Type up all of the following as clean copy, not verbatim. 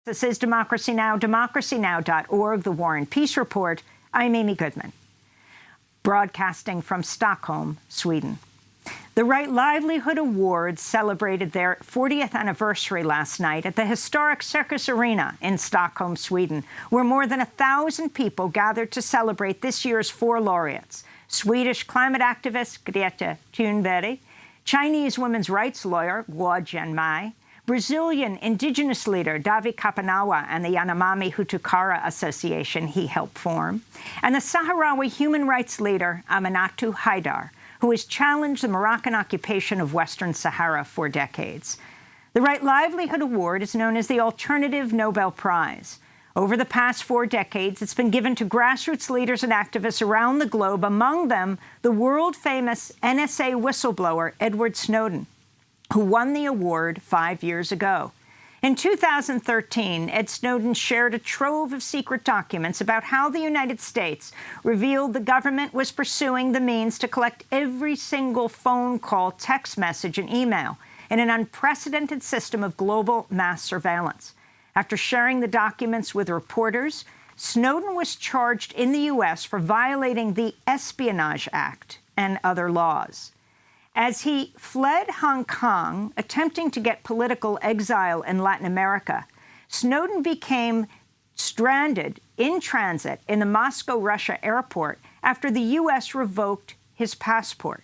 This is Democracy Now!, democracynow.org, The War and Peace Report. I'm Amy Goodman, broadcasting from Stockholm, Sweden. The Right Livelihood Awards celebrated their 40th anniversary last night at the historic Circus Arena in Stockholm, Sweden, where more than 1,000 people gathered to celebrate this year's four laureates: Swedish climate activist Greta Thunberg, Chinese women's rights lawyer Guo Jianmai, Brazilian indigenous leader Davi Kapanawa and the Yanomami Hutukara Association he helped form, and the Sahrawi human rights leader Aminatou Haidar, who has challenged the Moroccan occupation of Western Sahara for decades. The Right Livelihood Award is known as the Alternative Nobel Prize. Over the past 4 decades, it's been given to grassroots leaders and activists around the globe, among them the world-famous NSA whistleblower Edward Snowden, who won the award 5 years ago. In 2013, Ed Snowden shared a trove of secret documents about how the United States revealed the government was pursuing the means to collect every single phone call, text message, and email in an unprecedented system of global mass surveillance. After sharing the documents with reporters, Snowden was charged in the U.S. for violating the Espionage Act and other laws. As he fled Hong Kong, attempting to get political exile in Latin America, Snowden became stranded in transit in the Moscow, Russia airport after the U.S. revoked his passport.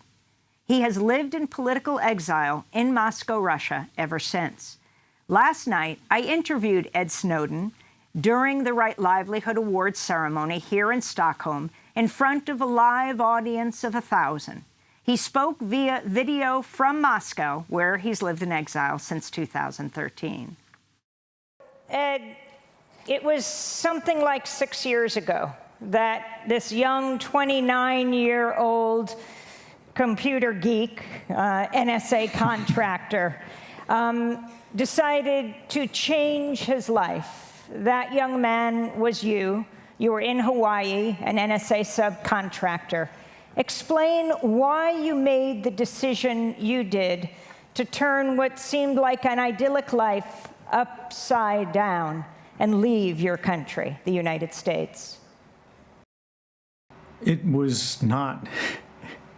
He has lived in political exile in Moscow, Russia ever since. Last night, I interviewed Ed Snowden during the Right Livelihood Awards ceremony here in Stockholm in front of a live audience of 1,000. He spoke via video from Moscow, where he's lived in exile since 2013. Ed, it was something like 6 years ago that this young 29-year-old computer geek, NSA contractor, decided to change his life. That young man was you. You were in Hawaii, an NSA subcontractor. Explain why you made the decision you did to turn what seemed like an idyllic life upside down and leave your country, the United States. It was not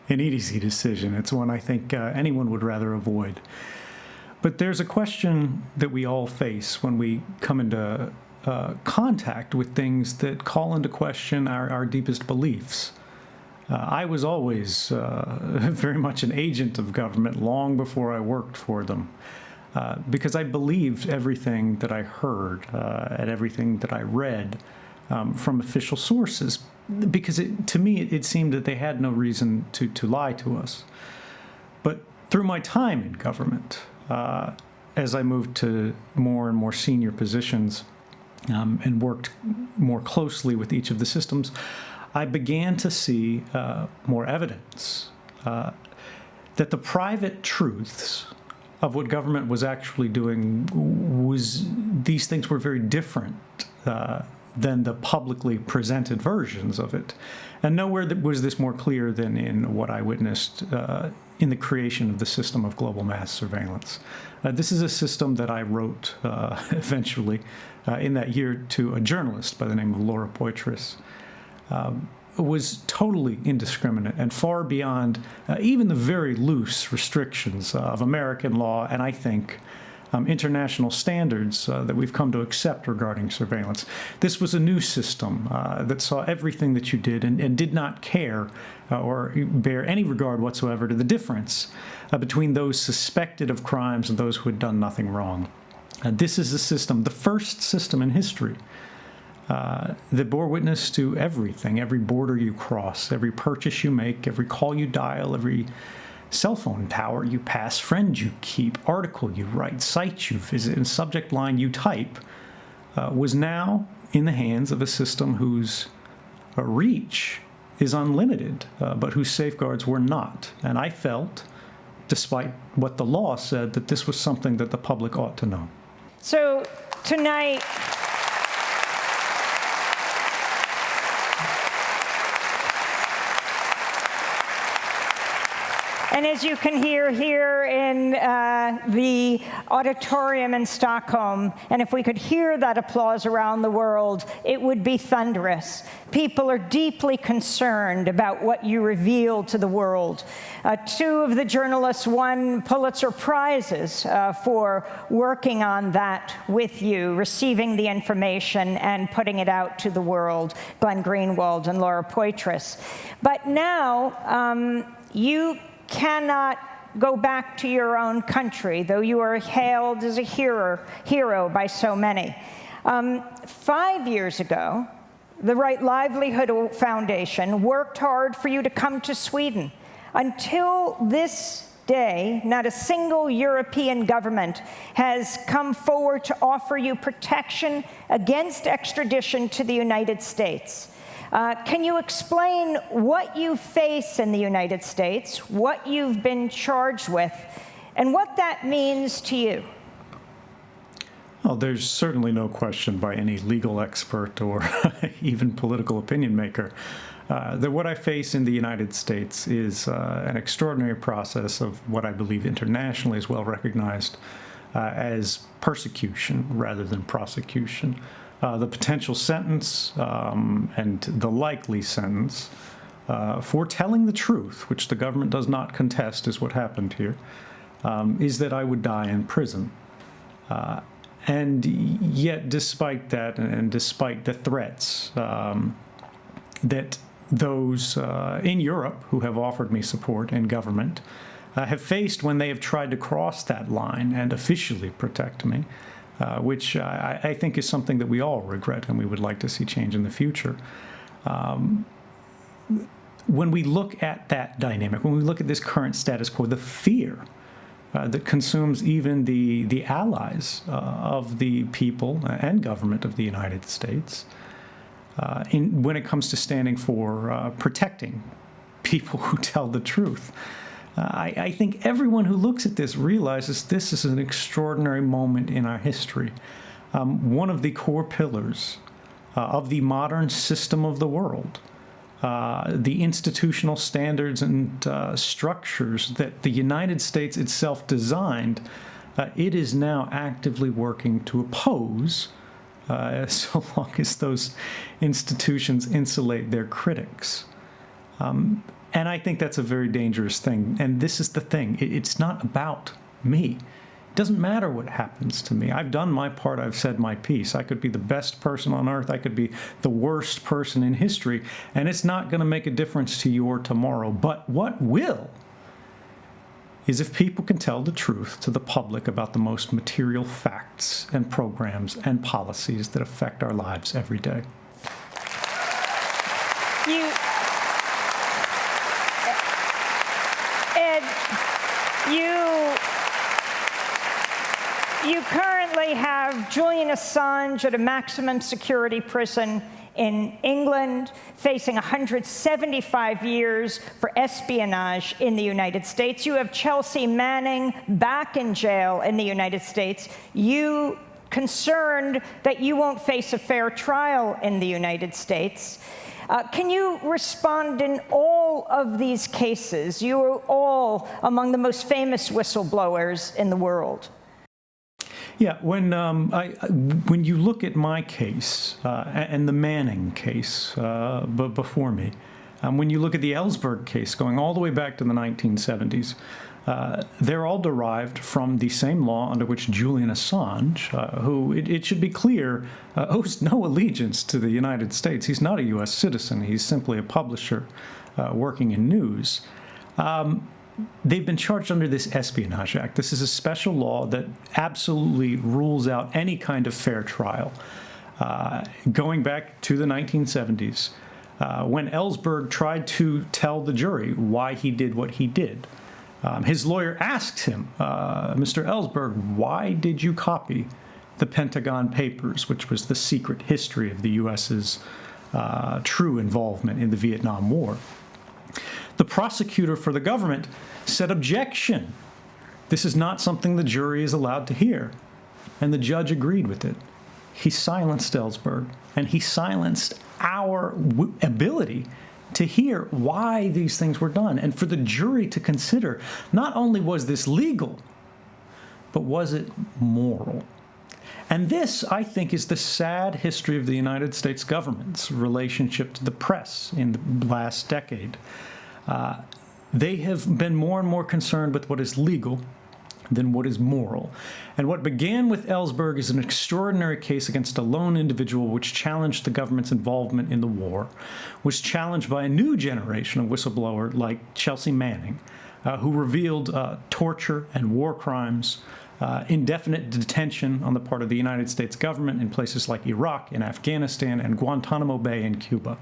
an easy decision. It's one I think anyone would rather avoid. But there's a question that we all face when we come into contact with things that call into question our deepest beliefs. I was always very much an agent of government long before I worked for them, because I believed everything that I heard and everything that I read from official sources, because to me it seemed that they had no reason to lie to us. But through my time in government, as I moved to more and more senior positions and worked more closely with each of the systems, I began to see more evidence that the private truths of what government was actually doing these things were very different than the publicly presented versions of it. And nowhere was this more clear than in what I witnessed in the creation of the system of global mass surveillance. This is a system that I wrote eventually in that year to a journalist by the name of Laura Poitras. Was totally indiscriminate and far beyond even the very loose restrictions of American law and, I think, international standards that we've come to accept regarding surveillance. This was a new system that saw everything that you did and did not care or bear any regard whatsoever to the difference between those suspected of crimes and those who had done nothing wrong. This is a system, the first system in history, that bore witness to everything, every border you cross, every purchase you make, every call you dial, every cell phone tower you pass, friend you keep, article you write, site you visit, and subject line you type, was now in the hands of a system whose reach is unlimited, but whose safeguards were not. And I felt, despite what the law said, that this was something that the public ought to know. So tonight, And as you can hear here in the auditorium in Stockholm, and if we could hear that applause around the world, it would be thunderous. People are deeply concerned about what you reveal to the world. Two of the journalists won Pulitzer Prizes for working on that with you, receiving the information and putting it out to the world, Glenn Greenwald and Laura Poitras. But now, you cannot go back to your own country, though you are hailed as a hero by so many. 5 years ago, the Right Livelihood Foundation worked hard for you to come to Sweden. Until this day, not a single European government has come forward to offer you protection against extradition to the United States. Can you explain what you face in the United States, what you've been charged with, and what that means to you? Well, there's certainly no question by any legal expert or even political opinion maker that what I face in the United States is an extraordinary process of what I believe internationally is well recognized as persecution rather than prosecution. The potential sentence and the likely sentence for telling the truth, which the government does not contest is what happened here, is that I would die in prison. And yet, despite that, and despite the threats that those in Europe who have offered me support in government have faced when they have tried to cross that line and officially protect me, which I think is something that we all regret and we would like to see change in the future. When we look at that dynamic, when we look at this current status quo, the fear that consumes even the allies of the people and government of the United States, when it comes to standing for protecting people who tell the truth. I think everyone who looks at this realizes this is an extraordinary moment in our history. One of the core pillars of the modern system of the world, the institutional standards and structures that the United States itself designed, it is now actively working to oppose so long as those institutions insulate their critics. And I think that's a very dangerous thing. And this is the thing. It's not about me. It doesn't matter what happens to me. I've done my part. I've said my piece. I could be the best person on earth. I could be the worst person in history. And it's not going to make a difference to your tomorrow. But what will is if people can tell the truth to the public about the most material facts and programs and policies that affect our lives every day. You currently have Julian Assange at a maximum security prison in England, facing 175 years for espionage in the United States. You have Chelsea Manning back in jail in the United States. You concerned that you won't face a fair trial in the United States. Can you respond in all of these cases? You are all among the most famous whistleblowers in the world. Yeah, when you look at my case and the Manning case before me, when you look at the Ellsberg case going all the way back to the 1970s, they're all derived from the same law under which Julian Assange, who, it should be clear, owes no allegiance to the United States. He's not a U.S. citizen. He's simply a publisher working in news. They've been charged under this Espionage Act. This is a special law that absolutely rules out any kind of fair trial. Going back to the 1970s, when Ellsberg tried to tell the jury why he did what he did, his lawyer asked him, Mr. Ellsberg, why did you copy the Pentagon Papers, which was the secret history of the U.S.'s true involvement in the Vietnam War? The prosecutor for the government said, objection. This is not something the jury is allowed to hear. And the judge agreed with it. He silenced Ellsberg, and he silenced our ability to hear why these things were done and for the jury to consider not only was this legal, but was it moral? And this, I think, is the sad history of the United States government's relationship to the press in the last decade. They have been more and more concerned with what is legal than what is moral. And what began with Ellsberg is an extraordinary case against a lone individual which challenged the government's involvement in the war, was challenged by a new generation of whistleblower like Chelsea Manning, who revealed torture and war crimes, indefinite detention on the part of the United States government in places like Iraq and Afghanistan and Guantanamo Bay in Cuba.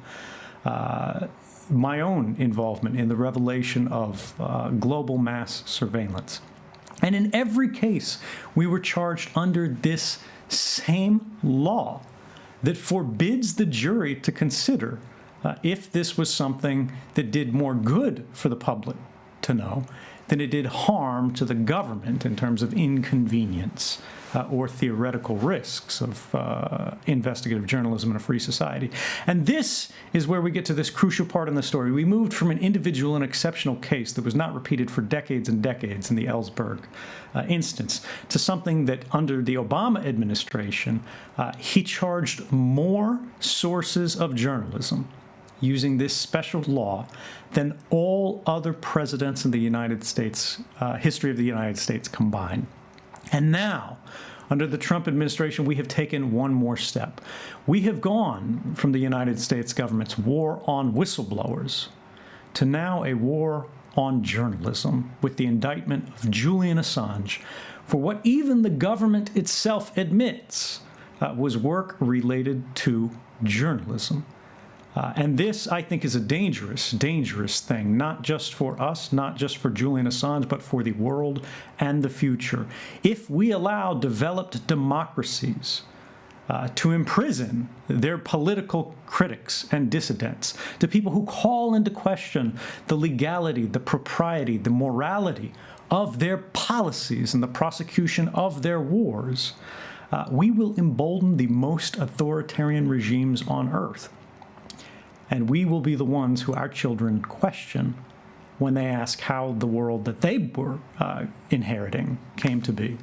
My own involvement in the revelation of global mass surveillance. And in every case, we were charged under this same law that forbids the jury to consider if this was something that did more good for the public to know than it did harm to the government in terms of inconvenience or theoretical risks of investigative journalism in a free society. And this is where we get to this crucial part in the story. We moved from an individual and exceptional case that was not repeated for decades and decades in the Ellsberg instance to something that under the Obama administration, he charged more sources of journalism using this special law than all other presidents in the United States, history of the United States combined. And now, under the Trump administration, we have taken one more step. We have gone from the United States government's war on whistleblowers to now a war on journalism with the indictment of Julian Assange for what even the government itself admits was work related to journalism. And this, I think, is a dangerous, dangerous thing, not just for us, not just for Julian Assange, but for the world and the future. If we allow developed democracies to imprison their political critics and dissidents, to people who call into question the legality, the propriety, the morality of their policies and the prosecution of their wars, we will embolden the most authoritarian regimes on earth. And we will be the ones who our children question when they ask how the world that they were inheriting came to be.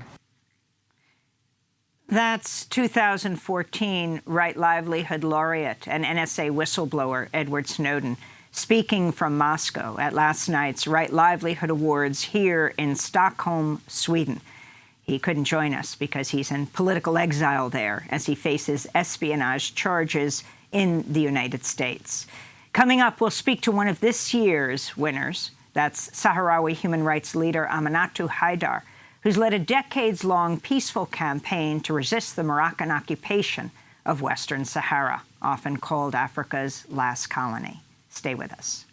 That's 2014 Right Livelihood laureate and NSA whistleblower Edward Snowden speaking from Moscow at last night's Right Livelihood Awards here in Stockholm, Sweden. He couldn't join us because he's in political exile there as he faces espionage charges in the United States. Coming up, we'll speak to one of this year's winners. That's Sahrawi human rights leader Aminatou Haidar, who's led a decades-long peaceful campaign to resist the Moroccan occupation of Western Sahara, often called Africa's last colony. Stay with us.